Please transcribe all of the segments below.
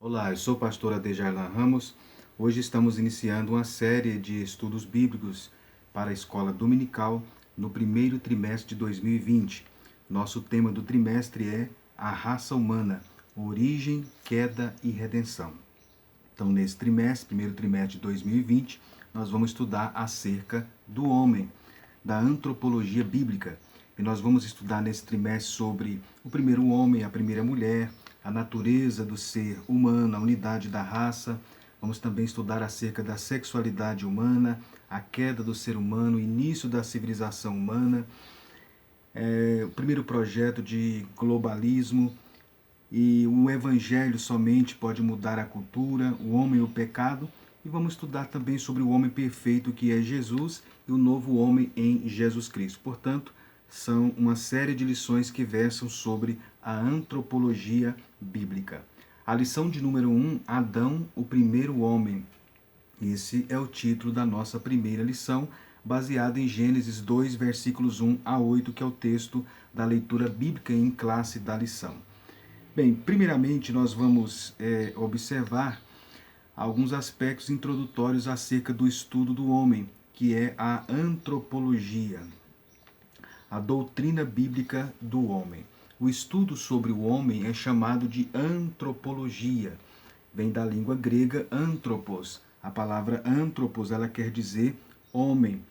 Olá, eu sou o pastor Adejarlan Ramos. Hoje estamos iniciando uma série de estudos bíblicos para a escola dominical no primeiro trimestre de 2020. Nosso tema do trimestre é a raça humana, origem, queda e redenção. Então, nesse trimestre, primeiro trimestre de 2020, nós vamos estudar acerca do homem, da antropologia bíblica. E nós vamos estudar nesse trimestre sobre o primeiro homem, a primeira mulher, a natureza do ser humano, a unidade da raça. Vamos também estudar acerca da sexualidade humana, a queda do ser humano, o início da civilização humana, o primeiro projeto de globalismo, e o evangelho somente pode mudar a cultura, o homem e o pecado. E vamos estudar também sobre o homem perfeito que é Jesus e o novo homem em Jesus Cristo. Portanto, são uma série de lições que versam sobre a antropologia bíblica. A lição de número 1, Adão, o primeiro homem. Esse é o título da nossa primeira lição, baseada em Gênesis 2, versículos 1 a 8, que é o texto da leitura bíblica em classe da lição. Bem, primeiramente nós vamos observar alguns aspectos introdutórios acerca do estudo do homem, que é a antropologia, a doutrina bíblica do homem. O estudo sobre o homem é chamado de antropologia. Vem da língua grega anthropos. A palavra anthropos, ela quer dizer homem.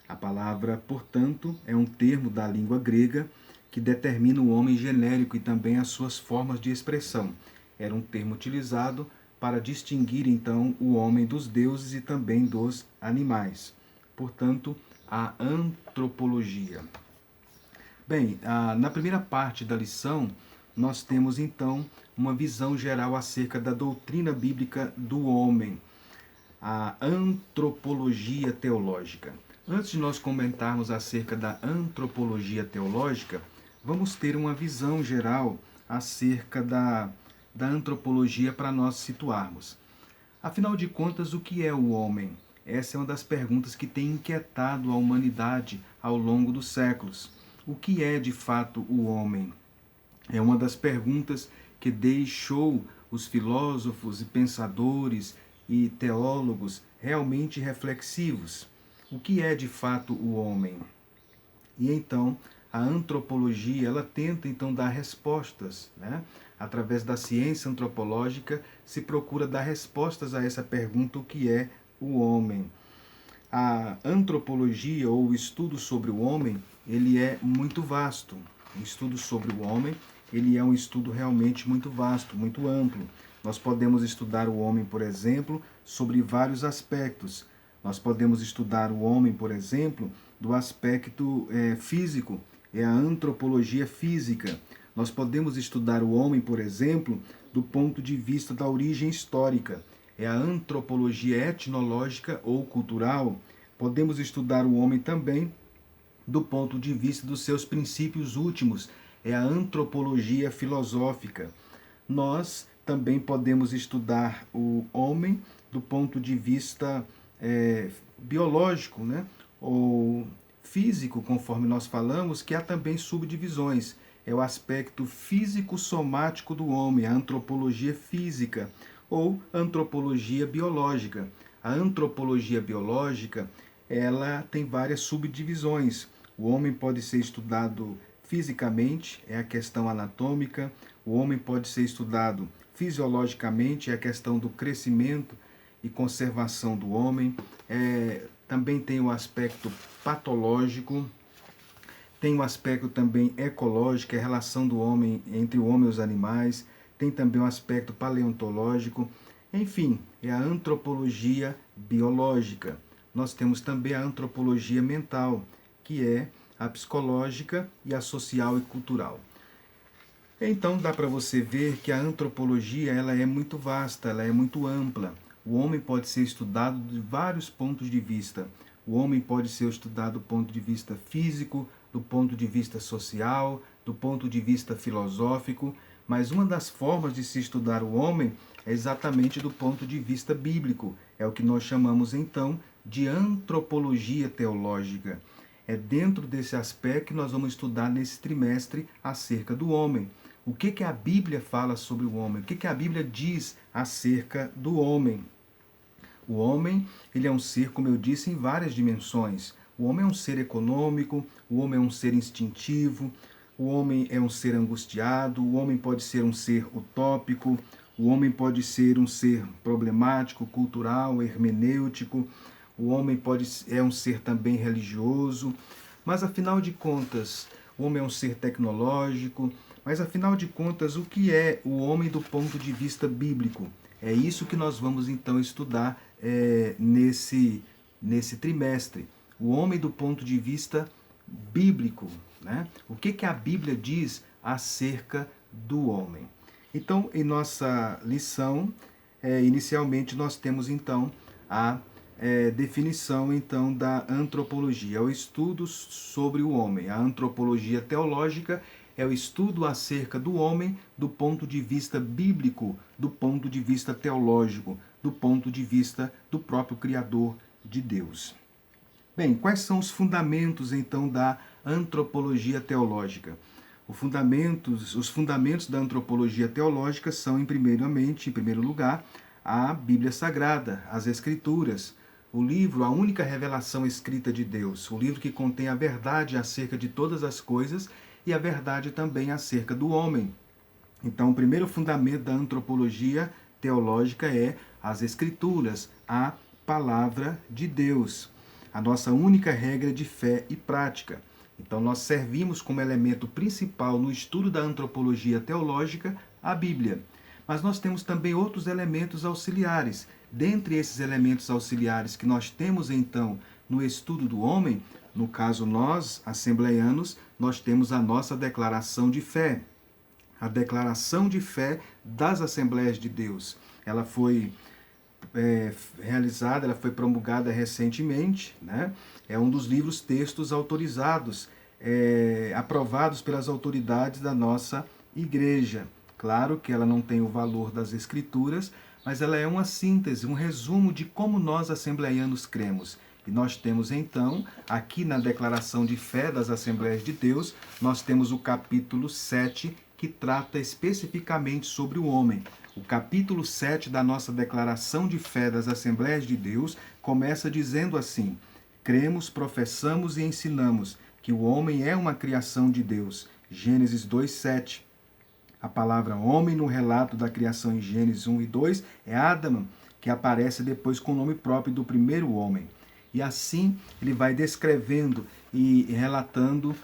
A palavra, portanto, é um termo da língua grega que determina o homem genérico e também as suas formas de expressão. Era um termo utilizado para distinguir, então, o homem dos deuses e também dos animais. Portanto, a antropologia. Bem, na primeira parte da lição, nós temos, então, uma visão geral acerca da doutrina bíblica do homem, a antropologia teológica. Antes de nós comentarmos acerca da antropologia teológica, vamos ter uma visão geral acerca da antropologia para nós situarmos. Afinal de contas, o que é o homem? Essa é uma das perguntas que tem inquietado a humanidade ao longo dos séculos. O que é de fato o homem? É uma das perguntas que deixou os filósofos e pensadores e teólogos realmente reflexivos. O que é de fato o homem? E então, a antropologia, ela tenta então dar respostas, né? Através da ciência antropológica, se procura dar respostas a essa pergunta, o que é o homem? A antropologia, ou o estudo sobre o homem, ele é muito vasto. O estudo sobre o homem, ele é um estudo realmente muito vasto, muito amplo. Nós podemos estudar o homem, por exemplo, sobre vários aspectos. Nós podemos estudar o homem, por exemplo, do aspecto físico, é a antropologia física. Nós podemos estudar o homem, por exemplo, do ponto de vista da origem histórica, é a antropologia etnológica ou cultural. Podemos estudar o homem também do ponto de vista dos seus princípios últimos, é a antropologia filosófica. Nós também podemos estudar o homem do ponto de vista biológico, né? Ou físico, conforme nós falamos, que há também subdivisões. É o aspecto físico-somático do homem, a antropologia física ou antropologia biológica. A antropologia biológica, ela tem várias subdivisões. O homem pode ser estudado fisicamente, é a questão anatômica. O homem pode ser estudado fisiologicamente, é a questão do crescimento e conservação do homem. Também tem o aspecto patológico, tem o aspecto também ecológico, é a relação do homem entre o homem e os animais. Tem também o aspecto paleontológico. Enfim, é a antropologia biológica. Nós temos também a antropologia mental, que é a psicológica e a social e cultural. Então dá para você ver que a antropologia ela é muito vasta, ela é muito ampla. O homem pode ser estudado de vários pontos de vista. O homem pode ser estudado do ponto de vista físico, do ponto de vista social, do ponto de vista filosófico, mas uma das formas de se estudar o homem é exatamente do ponto de vista bíblico. É o que nós chamamos então de antropologia teológica. É dentro desse aspecto que nós vamos estudar nesse trimestre acerca do homem. O que a Bíblia fala sobre o homem? O que a Bíblia diz acerca do homem? O homem, ele é um ser, como eu disse, em várias dimensões. O homem é um ser econômico, o homem é um ser instintivo, o homem é um ser angustiado, o homem pode ser um ser utópico, o homem pode ser um ser problemático, cultural, hermenêutico, o homem é um ser também religioso, mas afinal de contas, o homem é um ser tecnológico, mas afinal de contas, o que é o homem do ponto de vista bíblico? É isso que nós vamos então estudar nesse trimestre. O homem do ponto de vista bíblico, né? O que a Bíblia diz acerca do homem? Então, em nossa lição, inicialmente nós temos então a definição então da antropologia, é o estudo sobre o homem. A antropologia teológica é o estudo acerca do homem do ponto de vista bíblico, do ponto de vista teológico, do ponto de vista do próprio Criador de Deus. Bem, quais são os fundamentos então da antropologia teológica? Os fundamentos da antropologia teológica são, em primeiro lugar, a Bíblia Sagrada, as Escrituras, o livro, a única revelação escrita de Deus, o livro que contém a verdade acerca de todas as coisas e a verdade também acerca do homem. Então, o primeiro fundamento da antropologia teológica é as Escrituras, a palavra de Deus, a nossa única regra de fé e prática. Então, nós servimos como elemento principal no estudo da antropologia teológica a Bíblia. Mas nós temos também outros elementos auxiliares. Dentre esses elementos auxiliares que nós temos, então, no estudo do homem, no caso nós, assembleianos, nós temos a nossa declaração de fé. A declaração de fé das Assembleias de Deus. Ela foi realizada, ela foi promulgada recentemente, né? É um dos livros textos autorizados, aprovados pelas autoridades da nossa igreja. Claro que ela não tem o valor das Escrituras, mas ela é uma síntese, um resumo de como nós assembleianos cremos. E nós temos então, aqui na declaração de fé das Assembleias de Deus, nós temos o capítulo 7, que trata especificamente sobre o homem. O capítulo 7 da nossa declaração de fé das Assembleias de Deus começa dizendo assim: cremos, professamos e ensinamos que o homem é uma criação de Deus. Gênesis 2:7. A palavra homem no relato da criação em Gênesis 1 e 2 é Adão, que aparece depois com o nome próprio do primeiro homem. E assim ele vai descrevendo e relatando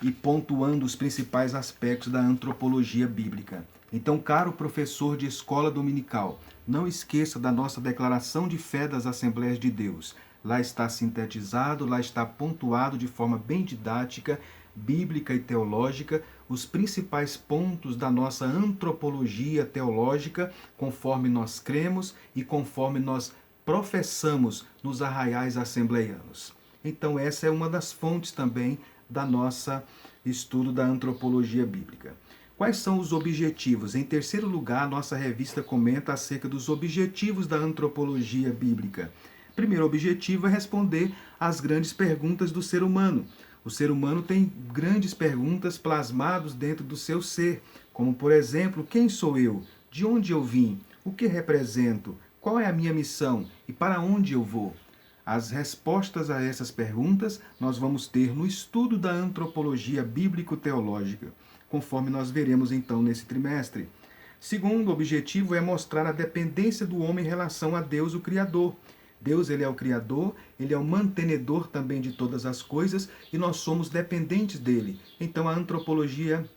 e pontuando os principais aspectos da antropologia bíblica. Então, caro professor de escola dominical, não esqueça da nossa declaração de fé das Assembleias de Deus. Lá está sintetizado, lá está pontuado de forma bem didática, bíblica e teológica, os principais pontos da nossa antropologia teológica, conforme nós cremos e conforme nós professamos nos arraiais assembleianos. Então, essa é uma das fontes também da nossa estudo da antropologia bíblica. Quais são os objetivos? Em terceiro lugar, a nossa revista comenta acerca dos objetivos da antropologia bíblica. O primeiro objetivo é responder às grandes perguntas do ser humano. O ser humano tem grandes perguntas plasmadas dentro do seu ser, como, por exemplo, quem sou eu? De onde eu vim? O que represento? Qual é a minha missão? E para onde eu vou? As respostas a essas perguntas nós vamos ter no estudo da antropologia bíblico-teológica, conforme nós veremos então nesse trimestre. Segundo objetivo é mostrar a dependência do homem em relação a Deus, o Criador. Deus, ele é o Criador, ele é o mantenedor também de todas as coisas e nós somos dependentes dele. Então a antropologia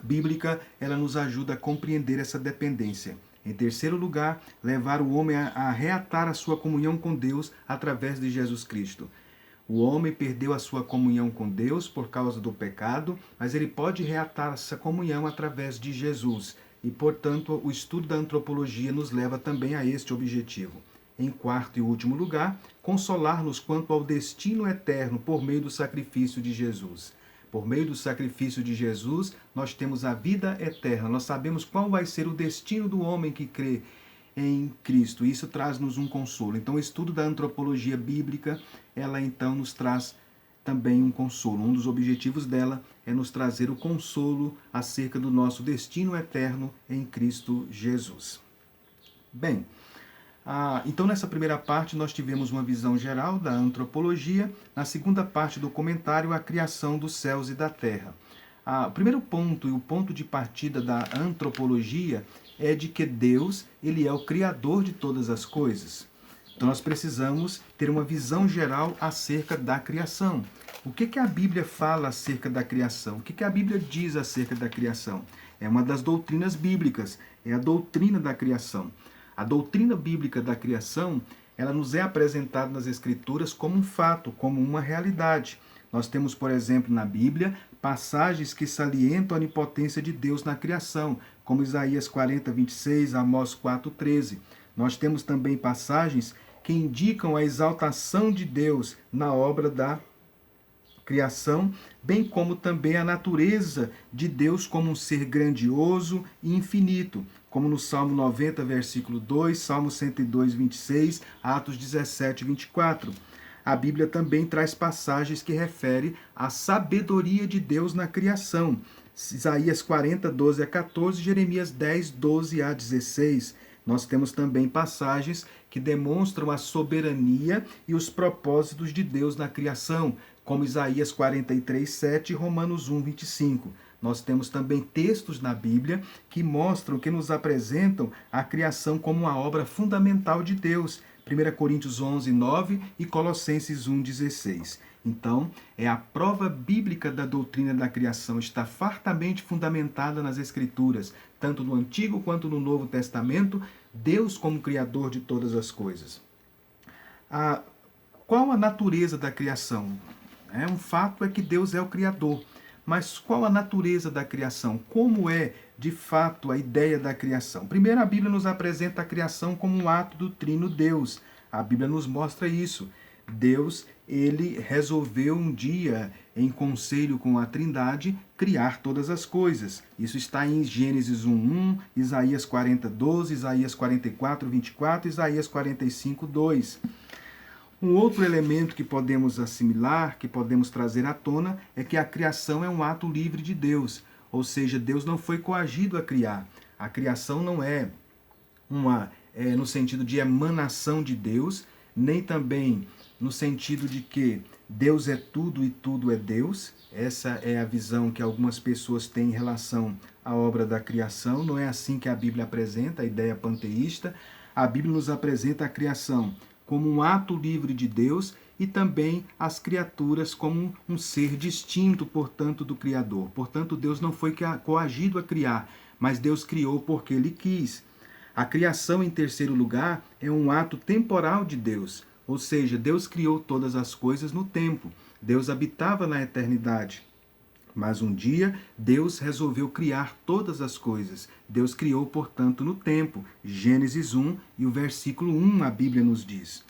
bíblica, ela nos ajuda a compreender essa dependência. Em terceiro lugar, levar o homem a reatar a sua comunhão com Deus através de Jesus Cristo. O homem perdeu a sua comunhão com Deus por causa do pecado, mas ele pode reatar essa comunhão através de Jesus. E, portanto, o estudo da antropologia nos leva também a este objetivo. Em quarto e último lugar, consolar-nos quanto ao destino eterno por meio do sacrifício de Jesus. Por meio do sacrifício de Jesus, nós temos a vida eterna. Nós sabemos qual vai ser o destino do homem que crê em Cristo. Isso traz-nos um consolo. Então, o estudo da antropologia bíblica, ela então nos traz também um consolo. Um dos objetivos dela é nos trazer o consolo acerca do nosso destino eterno em Cristo Jesus. Bem, então nessa primeira parte nós tivemos uma visão geral da antropologia. Na segunda parte do comentário, a criação dos céus e da terra. O primeiro ponto e o ponto de partida da antropologia é de que Deus, ele é o criador de todas as coisas. Então nós precisamos ter uma visão geral acerca da criação. O que a Bíblia fala acerca da criação? O que a Bíblia diz acerca da criação? É uma das doutrinas bíblicas, é a doutrina da criação. A doutrina bíblica da criação, ela nos é apresentada nas Escrituras como um fato, como uma realidade. Nós temos, por exemplo, na Bíblia, passagens que salientam a onipotência de Deus na criação, como Isaías 40, 26, Amós 4, 13. Nós temos também passagens que indicam a exaltação de Deus na obra da criação, bem como também a natureza de Deus como um ser grandioso e infinito, como no Salmo 90, versículo 2, Salmo 102, 26, Atos 17, 24. A Bíblia também traz passagens que referem à sabedoria de Deus na criação. Isaías 40, 12 a 14, Jeremias 10, 12 a 16. Nós temos também passagens que demonstram a soberania e os propósitos de Deus na criação, como Isaías 43, 7 e Romanos 1, 25. Nós temos também textos na Bíblia que mostram, que nos apresentam a criação como uma obra fundamental de Deus. 1 Coríntios 11, 9 e Colossenses 1, 16. Então, é a prova bíblica da doutrina da criação, está fartamente fundamentada nas Escrituras, tanto no Antigo quanto no Novo Testamento, Deus como Criador de todas as coisas. Qual a natureza da criação? Um fato é que Deus é o Criador, mas qual a natureza da criação? Como é, de fato, a ideia da criação? Primeiro, a Bíblia nos apresenta a criação como um ato do Trino Deus. A Bíblia nos mostra isso. Deus, ele resolveu um dia, em conselho com a Trindade, criar todas as coisas. Isso está em Gênesis 1:1, Isaías 40:12, Isaías 44:24, Isaías 45:2. Um outro elemento que podemos assimilar, que podemos trazer à tona, é que a criação é um ato livre de Deus. Ou seja, Deus não foi coagido a criar. A criação não é no sentido de emanação de Deus, nem também no sentido de que Deus é tudo e tudo é Deus. Essa é a visão que algumas pessoas têm em relação à obra da criação. Não é assim que a Bíblia apresenta, a ideia panteísta. A Bíblia nos apresenta a criação como um ato livre de Deus e também as criaturas como um ser distinto, portanto, do Criador. Portanto, Deus não foi coagido a criar, mas Deus criou porque Ele quis. A criação, em terceiro lugar, é um ato temporal de Deus, ou seja, Deus criou todas as coisas no tempo. Deus habitava na eternidade. Mas um dia, Deus resolveu criar todas as coisas. Deus criou, portanto, no tempo. Gênesis 1 e o versículo 1, a Bíblia nos diz.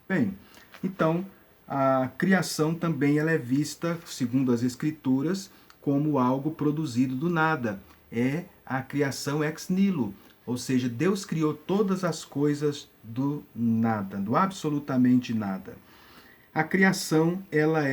Bem, então, a criação também ela é vista, segundo as Escrituras, como algo produzido do nada. É a criação ex nihilo. Ou seja, Deus criou todas as coisas do nada, do absolutamente nada. A criação, ela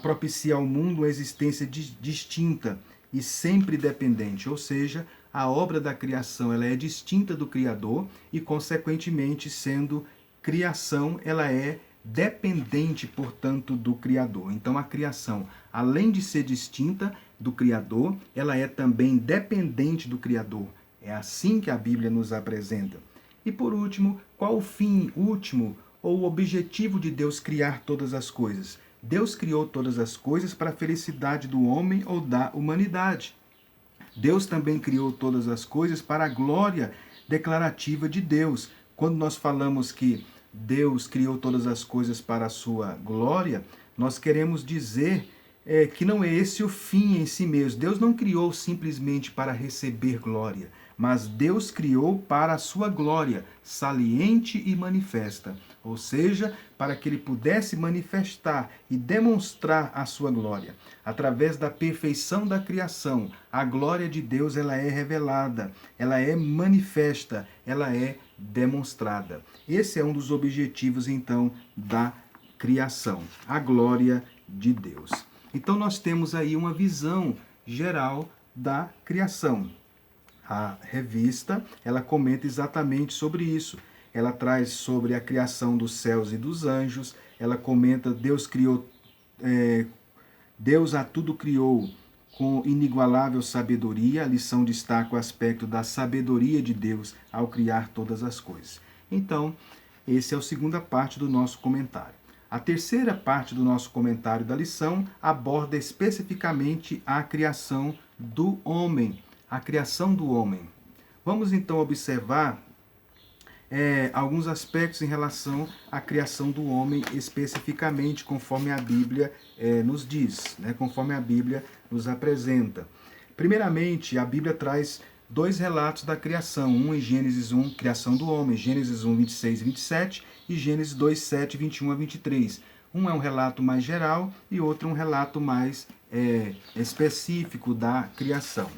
propicia ao mundo uma existência distinta e sempre dependente, ou seja, a obra da criação ela é distinta do Criador e, consequentemente, sendo criação, ela é dependente, portanto, do Criador. Então, a criação, além de ser distinta do Criador, ela é também dependente do Criador. É assim que a Bíblia nos apresenta. E, por último, qual o fim último ou o objetivo de Deus criar todas as coisas? Deus criou todas as coisas para a felicidade do homem ou da humanidade. Deus também criou todas as coisas para a glória declarativa de Deus. Quando nós falamos que Deus criou todas as coisas para a sua glória, nós queremos dizer que não é esse o fim em si mesmo. Deus não criou simplesmente para receber glória, mas Deus criou para a sua glória, saliente e manifesta. Ou seja, para que ele pudesse manifestar e demonstrar a sua glória. Através da perfeição da criação, a glória de Deus ela é revelada, ela é manifesta, ela é demonstrada. Esse é um dos objetivos, então, da criação, a glória de Deus. Então nós temos aí uma visão geral da criação. A revista, ela comenta exatamente sobre isso. Ela traz sobre a criação dos céus e dos anjos, ela comenta Deus a tudo criou com inigualável sabedoria. A lição destaca o aspecto da sabedoria de Deus ao criar todas as coisas. Então, esse é a segunda parte do nosso comentário. A terceira parte do nosso comentário da lição aborda especificamente a criação do homem. A criação do homem. Vamos então observar alguns aspectos em relação à criação do homem, especificamente conforme a Bíblia nos diz, né? Conforme a Bíblia nos apresenta. Primeiramente, a Bíblia traz dois relatos da criação, um em Gênesis 1, criação do homem, Gênesis 1, 26 e 27, e Gênesis 2, 7, 21 a 23. Um é um relato mais geral e outro um relato mais específico da criação.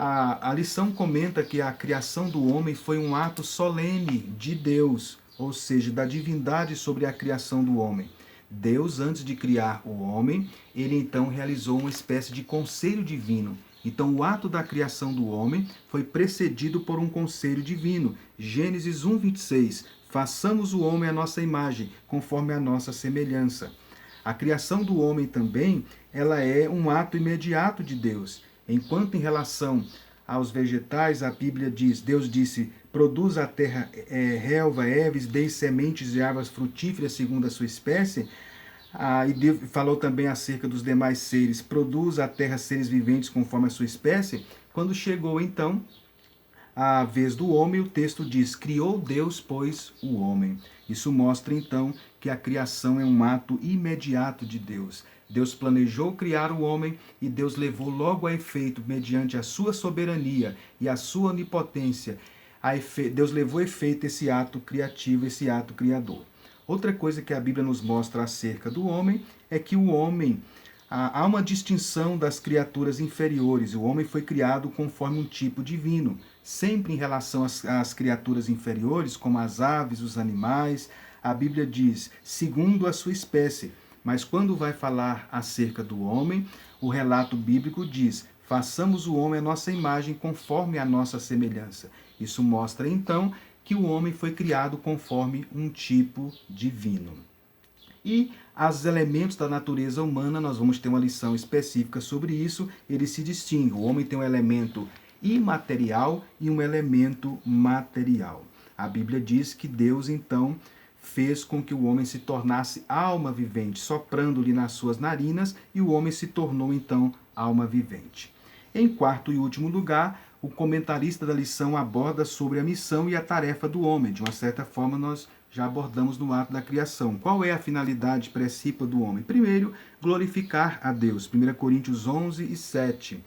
A lição comenta que a criação do homem foi um ato solene de Deus, ou seja, da divindade sobre a criação do homem. Deus, antes de criar o homem, ele então realizou uma espécie de conselho divino. Então, o ato da criação do homem foi precedido por um conselho divino. Gênesis 1, 26. Façamos o homem à nossa imagem, conforme a nossa semelhança. A criação do homem também, ela é um ato imediato de Deus. Enquanto em relação aos vegetais, a Bíblia diz, Deus disse, produz a terra relva, ervas, dê sementes e árvores frutíferas segundo a sua espécie. E Deus falou também acerca dos demais seres, produz a terra seres viventes conforme a sua espécie. Quando chegou então a vez do homem, o texto diz, criou Deus, pois, o homem. Isso mostra então que a criação é um ato imediato de Deus. Deus planejou criar o homem e Deus levou logo a efeito, mediante a sua soberania e a sua onipotência, Deus levou a efeito esse ato criativo, esse ato criador. Outra coisa que a Bíblia nos mostra acerca do homem é que o homem, há uma distinção das criaturas inferiores. O homem foi criado conforme um tipo divino, sempre em relação às criaturas inferiores, como as aves, os animais. A Bíblia diz, segundo a sua espécie. Mas quando vai falar acerca do homem, o relato bíblico diz, façamos o homem à nossa imagem conforme a nossa semelhança. Isso mostra então que o homem foi criado conforme um tipo divino. E os elementos da natureza humana, nós vamos ter uma lição específica sobre isso, eles se distinguem. O homem tem um elemento imaterial e um elemento material. A Bíblia diz que Deus então fez com que o homem se tornasse alma vivente, soprando-lhe nas suas narinas, e o homem se tornou então alma vivente. Em quarto e último lugar, o comentarista da lição aborda sobre a missão e a tarefa do homem. De uma certa forma, nós já abordamos no ato da criação. Qual é a finalidade principal do homem? Primeiro, glorificar a Deus. 1 Coríntios 11 e 7.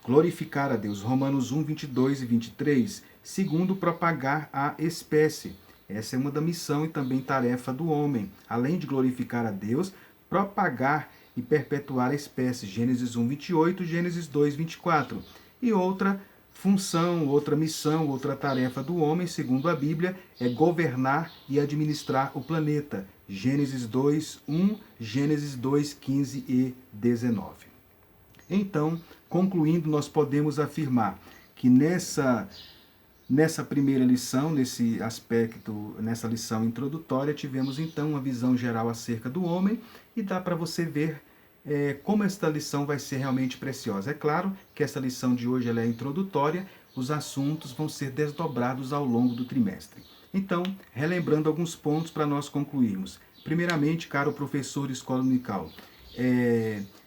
Glorificar a Deus. Romanos 1, 22 e 23. Segundo, propagar a espécie. Essa é uma da missão e também tarefa do homem. Além de glorificar a Deus, propagar e perpetuar a espécie. Gênesis 1, 28, Gênesis 2, 24. E outra função, outra missão, outra tarefa do homem, segundo a Bíblia, é governar e administrar o planeta. Gênesis 2, 1, Gênesis 2, 15 e 19. Então, concluindo, nós podemos afirmar que nessa primeira lição, nesse aspecto, nessa lição introdutória, tivemos então uma visão geral acerca do homem e dá para você ver como esta lição vai ser realmente preciosa. É claro que essa lição de hoje ela é introdutória, os assuntos vão ser desdobrados ao longo do trimestre. Então, relembrando alguns pontos para nós concluirmos. Primeiramente, caro professor de escola dominical,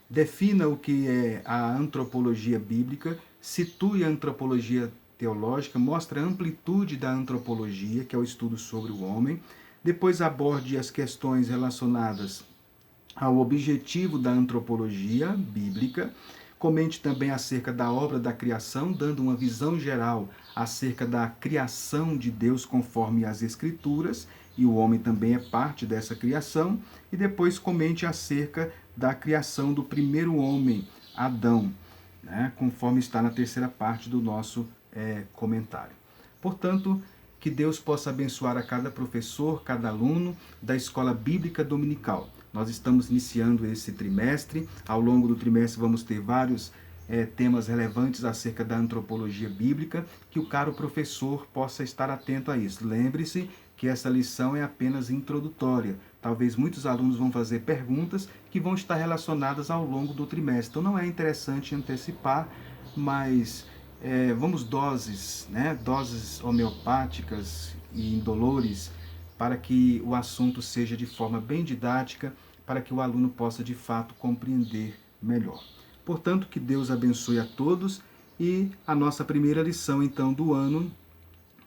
defina o que é a antropologia bíblica, situe a antropologia teológica, mostra a amplitude da antropologia, que é o estudo sobre o homem. Depois aborde as questões relacionadas ao objetivo da antropologia bíblica. Comente também acerca da obra da criação, dando uma visão geral acerca da criação de Deus conforme as Escrituras, e o homem também é parte dessa criação. E depois comente acerca da criação do primeiro homem, Adão, né, conforme está na terceira parte do nosso comentário. Portanto, que Deus possa abençoar a cada professor, cada aluno da Escola Bíblica Dominical. Nós estamos iniciando esse trimestre. Ao longo do trimestre vamos ter vários temas relevantes acerca da antropologia bíblica, que o caro professor possa estar atento a isso. Lembre-se que essa lição é apenas introdutória. Talvez muitos alunos vão fazer perguntas que vão estar relacionadas ao longo do trimestre. Então não é interessante antecipar, mas vamos doses, doses homeopáticas e indolores, para que o assunto seja de forma bem didática, para que o aluno possa de fato compreender melhor. Portanto, que Deus abençoe a todos. E a nossa primeira lição, então, do ano,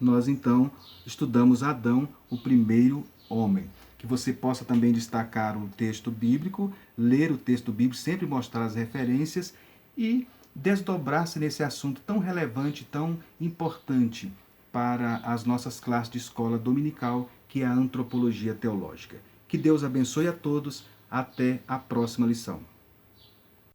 nós, então, estudamos Adão, o primeiro homem. Que você possa também destacar o texto bíblico, ler o texto bíblico, sempre mostrar as referências e desdobrar-se nesse assunto tão relevante, tão importante para as nossas classes de escola dominical, que é a antropologia teológica. Que Deus abençoe a todos. Até a próxima lição.